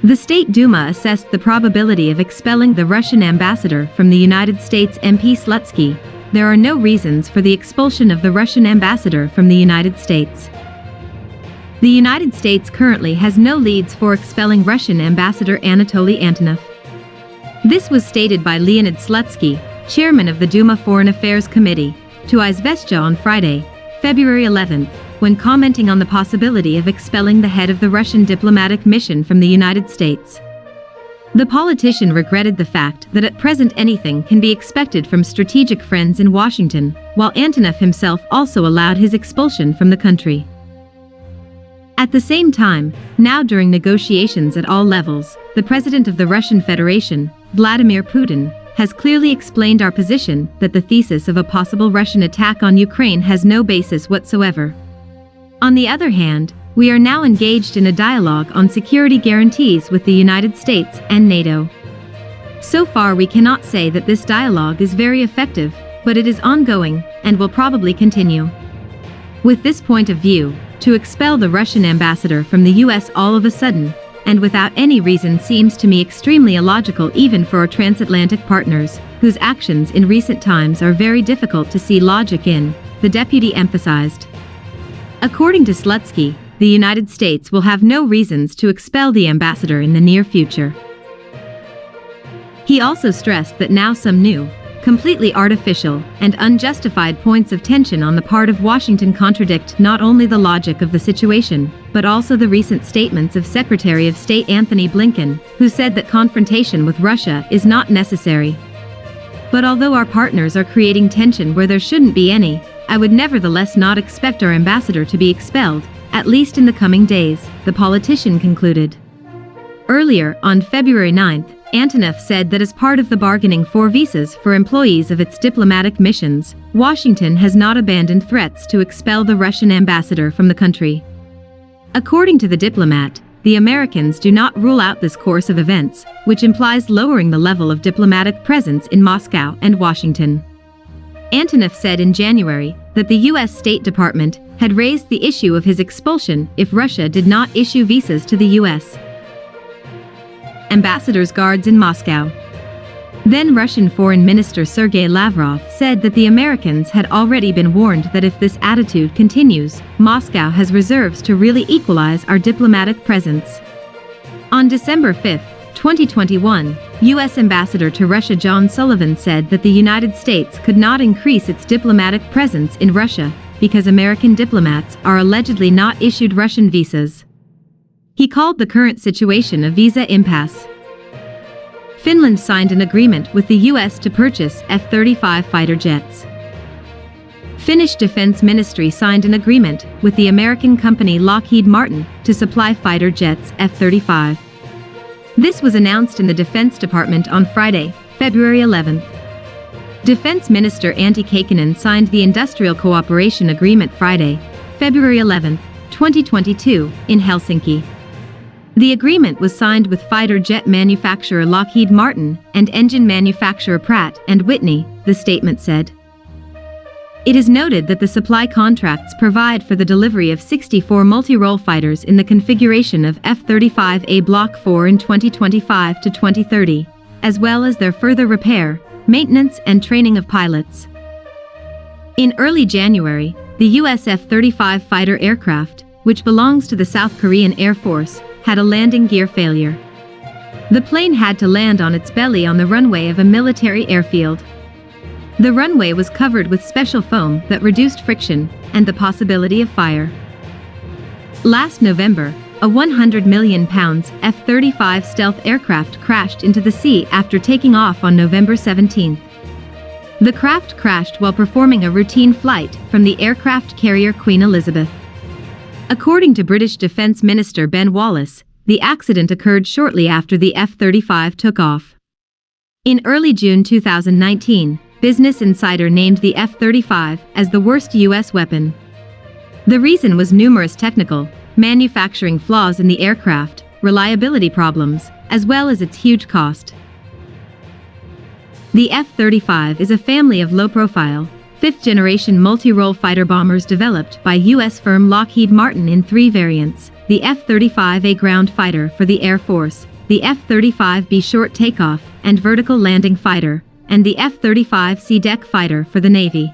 The State Duma assessed the probability of expelling the Russian ambassador from the United States. MP Slutsky, there are no reasons for the expulsion of the Russian ambassador from the United States. The United States currently has no leads for expelling Russian ambassador Anatoly Antonov. This was stated by Leonid Slutsky, chairman of the Duma Foreign Affairs Committee, to Izvestia on Friday, February 11, when commenting on the possibility of expelling the head of the Russian diplomatic mission from the United States. The politician regretted the fact that at present anything can be expected from strategic friends in Washington, while Antonov himself also allowed his expulsion from the country. At the same time, now during negotiations at all levels, the president of the Russian Federation, Vladimir Putin, has clearly explained our position that the thesis of a possible Russian attack on Ukraine has no basis whatsoever. On the other hand, we are now engaged in a dialogue on security guarantees with the United States and NATO. So far we cannot say that this dialogue is very effective, but it is ongoing, and will probably continue. With this point of view, to expel the Russian ambassador from the US all of a sudden, and without any reason seems to me extremely illogical even for our transatlantic partners, whose actions in recent times are very difficult to see logic in, the deputy emphasized. According to Slutsky, the United States will have no reasons to expel the ambassador in the near future. He also stressed that now some new, completely artificial, and unjustified points of tension on the part of Washington contradict not only the logic of the situation, but also the recent statements of Secretary of State Antony Blinken, who said that confrontation with Russia is not necessary. But although our partners are creating tension where there shouldn't be any, I would nevertheless not expect our ambassador to be expelled, at least in the coming days, the politician concluded. Earlier, on February 9, Antonov said that as part of the bargaining for visas for employees of its diplomatic missions, Washington has not abandoned threats to expel the Russian ambassador from the country. According to the diplomat, the Americans do not rule out this course of events, which implies lowering the level of diplomatic presence in Moscow and Washington. Antonov said in January that the U.S. State Department had raised the issue of his expulsion if Russia did not issue visas to the U.S. ambassador's guards in Moscow. Then Russian Foreign Minister Sergei Lavrov said that the Americans had already been warned that if this attitude continues, Moscow has reserves to really equalize our diplomatic presence. On December 5, 2021, U.S. Ambassador to Russia John Sullivan said that the United States could not increase its diplomatic presence in Russia because American diplomats are allegedly not issued Russian visas. He called the current situation a visa impasse. Finland signed an agreement with the U.S. to purchase F-35 fighter jets. Finnish Defense Ministry signed an agreement with the American company Lockheed Martin to supply fighter jets F-35. This was announced in the Defense Department on Friday, February 11. Defense Minister Antti Kaikkonen signed the Industrial Cooperation Agreement Friday, February 11, 2022, in Helsinki. The agreement was signed with fighter jet manufacturer Lockheed Martin and engine manufacturer Pratt & Whitney, the statement said. It is noted that the supply contracts provide for the delivery of 64 multi-role fighters in the configuration of F-35A Block 4 in 2025 to 2030, as well as their further repair, maintenance and training of pilots. In early January, the US F-35 fighter aircraft, which belongs to the South Korean Air Force, had a landing gear failure. The plane had to land on its belly on the runway of a military airfield. The runway was covered with special foam that reduced friction and the possibility of fire. Last November, a £100 million F-35 stealth aircraft crashed into the sea after taking off on November 17. The craft crashed while performing a routine flight from the aircraft carrier Queen Elizabeth. According to British Defence Minister Ben Wallace, the accident occurred shortly after the F-35 took off. In early June 2019, Business Insider named the F-35 as the worst U.S. weapon. The reason was numerous technical, manufacturing flaws in the aircraft, reliability problems, as well as its huge cost. The F-35 is a family of low-profile, fifth-generation multi-role fighter bombers developed by U.S. firm Lockheed Martin in 3 variants: the F-35A ground fighter for the Air Force, the F-35B short takeoff and vertical landing fighter, and the F-35C deck fighter for the Navy.